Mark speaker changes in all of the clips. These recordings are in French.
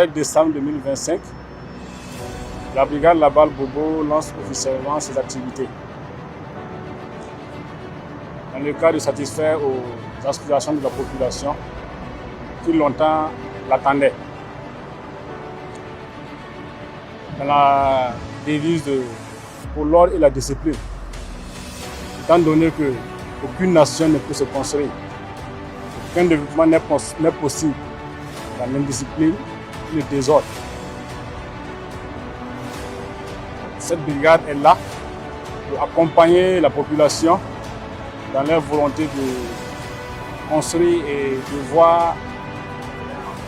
Speaker 1: 17 décembre 2025, la brigade La Balle Bobo lance officiellement ses activités. Dans le cas de satisfaire aux aspirations de la population qui longtemps l'attendaient. Dans la devise pour l'ordre et la discipline, étant donné qu'aucune nation ne peut se construire, aucun développement n'est possible dans l'indiscipline et le désordre. Cette brigade est là pour accompagner la population dans leur volonté de construire et de voir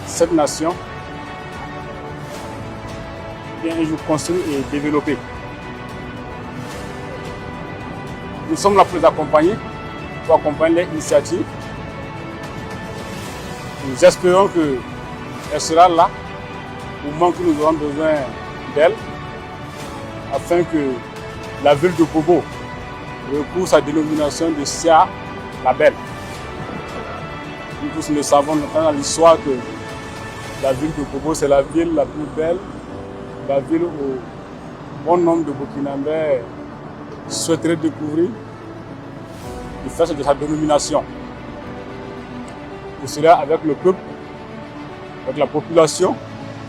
Speaker 1: cette nation bien un jour construire et développer. Nous sommes là pour les accompagner, pour accompagner les initiatives. Nous espérons qu'elle sera là au moment que nous aurons besoin d'elle, afin que la ville de Bobo recouvre sa dénomination de Sia la Belle. Nous tous le savons dans l'histoire que la ville de Bobo, c'est la ville la plus belle, la ville où bon nombre de Burkinabés souhaiteraient découvrir du fait de sa dénomination. Et cela avec le peuple, avec la population,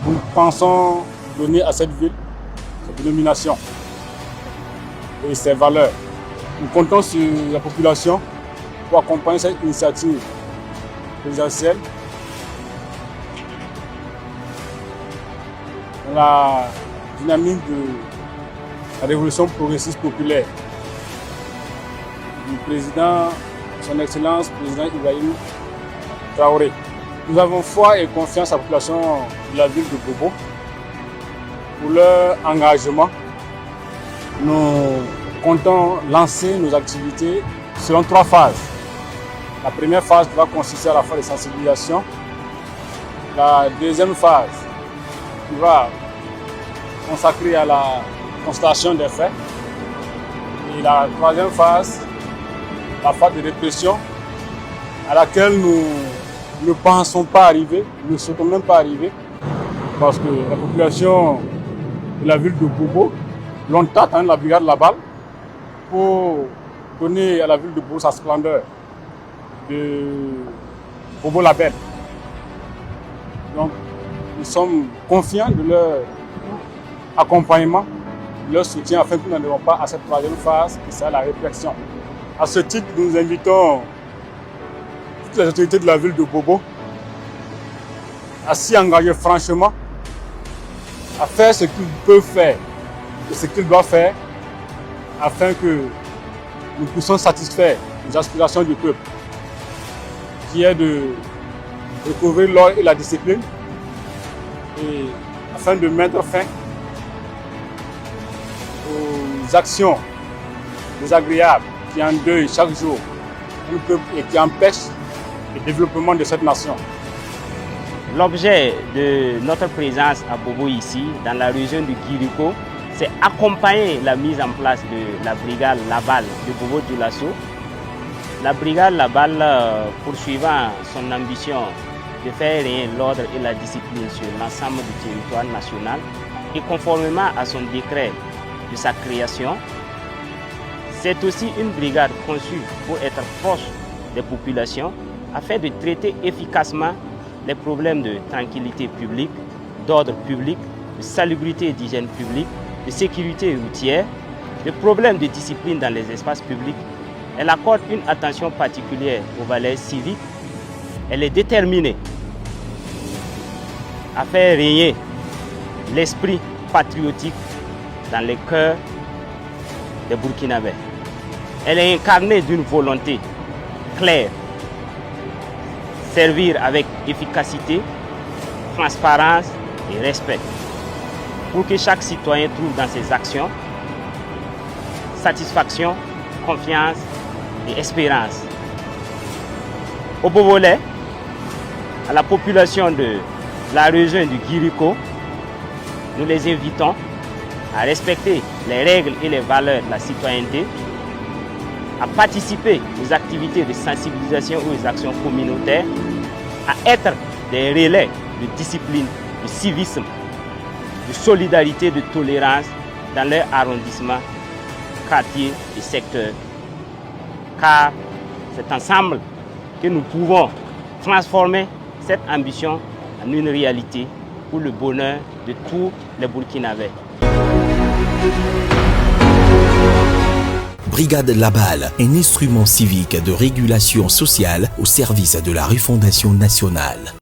Speaker 1: nous pensons donner à cette ville sa dénomination et ses valeurs. Nous comptons sur la population pour accompagner cette initiative présidentielle. Dans la dynamique de la révolution progressiste populaire du président, son Excellence, président Ibrahim Traoré. Nous avons foi et confiance à la population de la ville de Bobo pour leur engagement. Nous comptons lancer nos activités selon 3 phases. La première phase va consister à la phase de sensibilisation. La deuxième phase qui va consacrer à la constatation des faits. Et la troisième phase, la phase de répression, à laquelle nous ne pensons pas arriver, nous ne souhaitons même pas arriver, parce que la population de la ville de Bobo longtemps attendu la brigade La Balle pour donner à la ville de Bobo sa splendeur de Bobo la Belle. Donc, nous sommes confiants de leur accompagnement, de leur soutien, afin que nous n'arrivions pas à cette troisième phase, qui sera la réflexion. À ce titre, nous invitons toutes les autorités de la ville de Bobo à s'y engager franchement, à faire ce qu'ils peuvent faire et ce qu'ils doivent faire, afin que nous puissions satisfaire les aspirations du peuple, qui est de recouvrir l'ordre et la discipline, et afin de mettre fin aux actions désagréables qui endeuillent chaque jour un peuple et qui empêchent le développement de cette nation.
Speaker 2: L'objet de notre présence à Bobo ici, dans la région du Guiriko, c'est accompagner la mise en place de la brigade La Balle de Bobo Dioulasso. La brigade La Balle, poursuivant son ambition de faire régner l'ordre et la discipline sur l'ensemble du territoire national, et conformément à son décret de sa création, c'est aussi une brigade conçue pour être proche des populations afin de traiter efficacement les problèmes de tranquillité publique, d'ordre public, de salubrité et d'hygiène publique, de sécurité routière, de problèmes de discipline dans les espaces publics. Elle accorde une attention particulière aux valeurs civiques. Elle est déterminée à faire régner l'esprit patriotique dans les cœurs des Burkinabés. Elle est incarnée d'une volonté claire, servir avec efficacité, transparence et respect, pour que chaque citoyen trouve dans ses actions satisfaction, confiance et espérance. Au Bobolais, à la population de la région du Guiriko, nous les invitons à respecter les règles et les valeurs de la citoyenneté, à participer aux activités de sensibilisation ou aux actions communautaires, à être des relais de discipline de civisme, de solidarité, de tolérance dans leur arrondissement, quartier et secteur. Car c'est ensemble que nous pouvons transformer cette ambition en une réalité pour le bonheur de tous les Burkinabés.
Speaker 3: Brigade Labal, un instrument civique de régulation sociale au service de la refondation nationale.